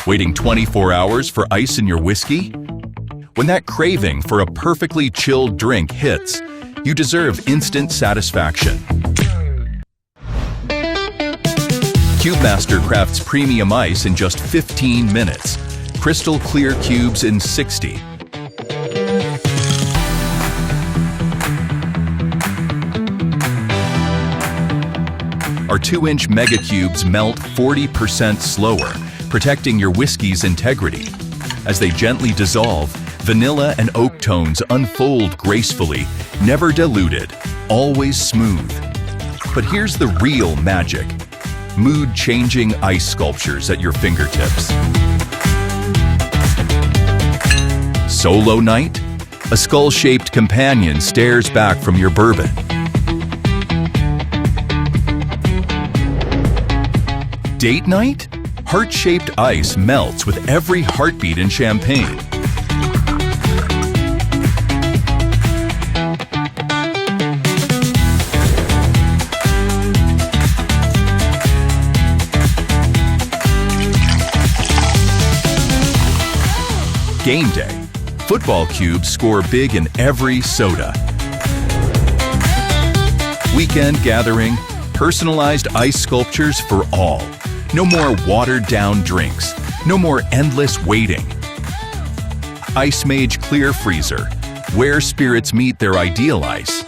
Waiting 24 hours for ice in your whiskey? When that craving for a perfectly chilled drink hits, you deserve instant satisfaction. CubeMaster crafts premium ice in just 15 minutes. Crystal clear cubes in 60. Our 2-inch mega cubes melt 40% slower, protecting your whiskey's integrity. As they gently dissolve, vanilla and oak tones unfold gracefully, never diluted, always smooth. But here's the real magic: mood-changing ice sculptures at your fingertips. Solo night? A skull-shaped companion stares back from your bourbon. Date night? Heart-shaped ice melts with every heartbeat in champagne. Game day. Football cubes score big in every soda. Weekend gathering. Personalized ice sculptures for all. No more watered-down drinks. No more endless waiting. ICEMAGE Clear Freezer, where spirits meet their ideal ice.